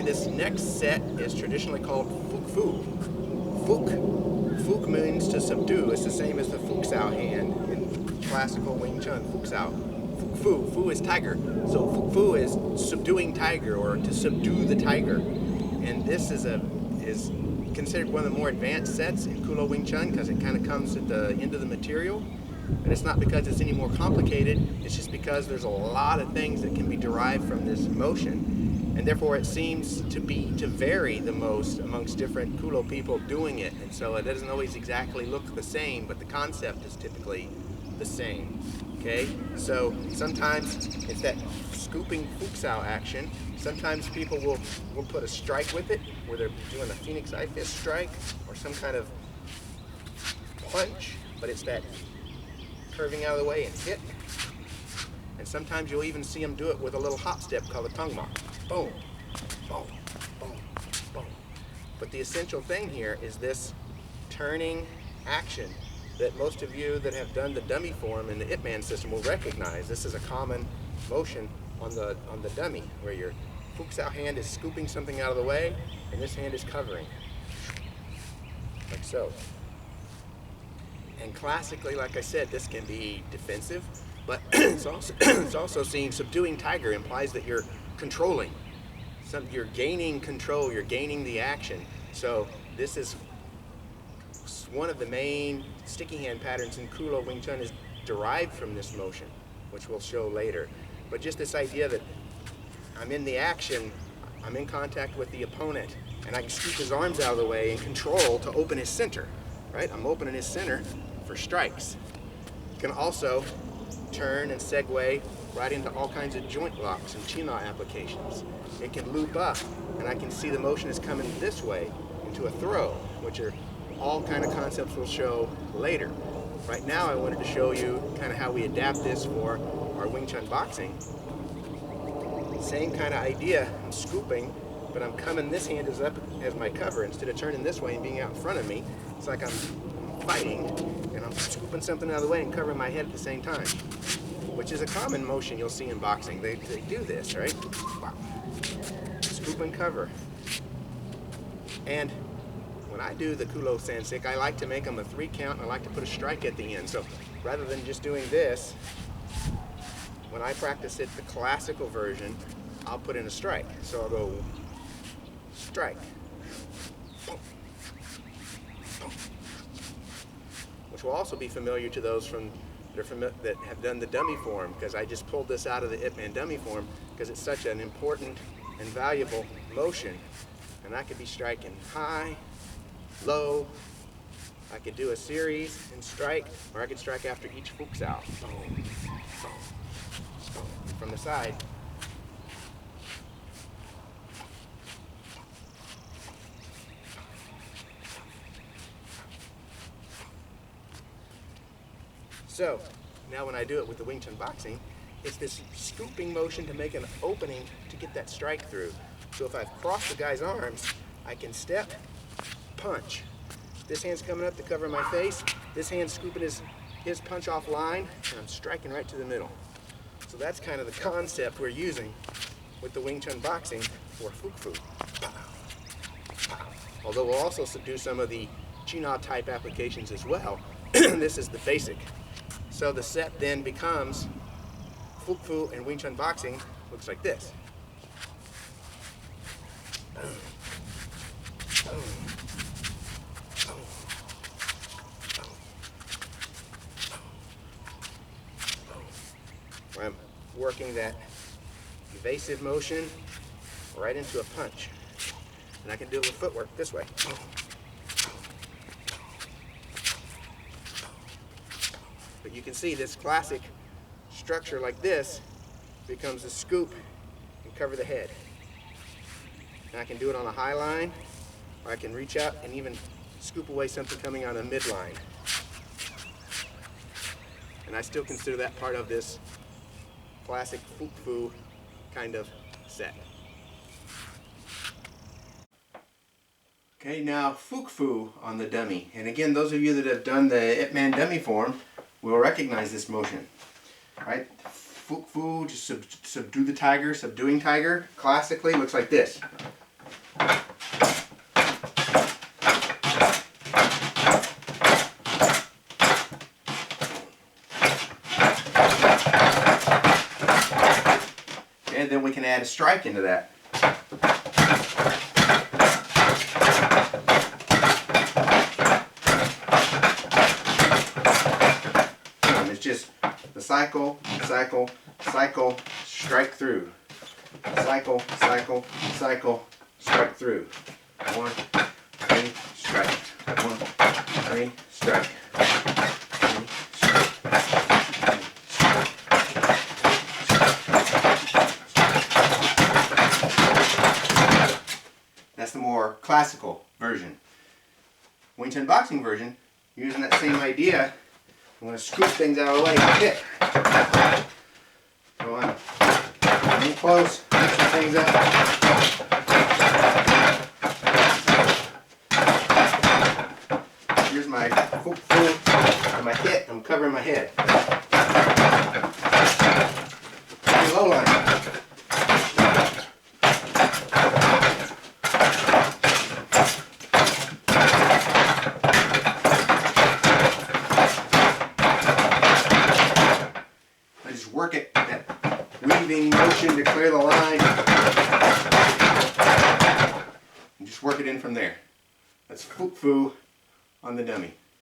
this next set is traditionally called Fook Fu. Fook means to subdue. It's the same as the Fook Sao hand in classical Wing Chun. Fook Sao. Fu is tiger. So Fook Fu is subduing tiger, or to subdue the tiger. And this is considered one of the more advanced sets in Kulo Wing Chun because it kind of comes at the end of the material. And it's not because it's any more complicated, it's just because there's a lot of things that can be derived from this motion. And therefore it seems to vary the most amongst different Kulo people doing it. And so it doesn't always exactly look the same, but the concept is typically the same. Okay? So sometimes it's that scooping futsal action. Sometimes people will put a strike with it, where they're doing a Phoenix eye fist strike or some kind of punch, but it's that curving out of the way and hit. And sometimes you'll even see them do it with a little hop step called a tongue mark. Boom, boom, boom, boom. But the essential thing here is this turning action that most of you that have done the dummy form in the Ip Man system will recognize. This is a common motion on the dummy, where your futsal hand is scooping something out of the way and this hand is covering, like so. And classically, like I said, this can be defensive, but it's also seen subduing tiger implies that you're controlling. You're gaining control, you're gaining the action. So this is one of the main sticky hand patterns in Kulo Wing Chun is derived from this motion, which we'll show later. But just this idea that I'm in the action, I'm in contact with the opponent, and I can scoop his arms out of the way and control to open his center. Right? I'm opening his center for strikes. You can also turn and segue right into all kinds of joint locks and China applications. It can loop up, and I can see the motion is coming this way into a throw, which are all kind of concepts we'll show later. Right now I wanted to show you kind of how we adapt this for our Wing Chun boxing. Same kind of idea. I'm scooping, but I'm coming, this hand is up as my cover instead of turning this way and being out in front of me. It's like I'm fighting and I'm scooping something out of the way and covering my head at the same time, which is a common motion you'll see in boxing. They do this, right? Wow. Scoop and cover. And when I do the Kulo Sansik, I like to make them a 3 count, and I like to put a strike at the end. So rather than just doing this, when I practice it the classical version, I'll put in a strike. So I'll go strike, boom, boom, which will also be familiar to those that have done the dummy form, because I just pulled this out of the Ip Man dummy form because it's such an important and valuable motion. And I could be striking high, low, I could do a series and strike, or I could strike after each futsal. Boom, boom, boom, from the side. So, now when I do it with the Wing Chun boxing, it's this scooping motion to make an opening to get that strike through. So if I've crossed the guy's arms, I can step, punch. This hand's coming up to cover my face. This hand's scooping his punch off line, and I'm striking right to the middle. So that's kind of the concept we're using with the Wing Chun boxing for Fook Fu. Pow, pow. Although we'll also do some of the China type applications as well. This is the basic. So the set then becomes Fook Fu and Wing Chun boxing looks like this. Where I'm working that evasive motion right into a punch. And I can do it with footwork this way. But you can see this classic structure like this becomes a scoop and cover the head. And I can do it on a high line, or I can reach out and even scoop away something coming on a midline. And I still consider that part of this classic Fook Fu kind of set. Okay, now Fook Fu on the dummy. And again, those of you that have done the Ip Man dummy form will recognize this motion. Right? Fook Fu, just subdue the tiger, subduing tiger, classically looks like this. and then we can add a strike into that. And it's just the cycle, cycle, cycle, strike through. Cycle, cycle, cycle, strike through. 1, 3, strike. 1, 3, strike. That's the more classical version. Wing Chun Boxing version, using that same idea, I'm going to scoop things out of the way and hit. Go on. In close, mix some things up. Here's my Fook Fu, my hit. I'm covering my head. Low line. I just work it, that weaving motion to clear the line. And just work it in from there. That's Fook Fu on the dummy.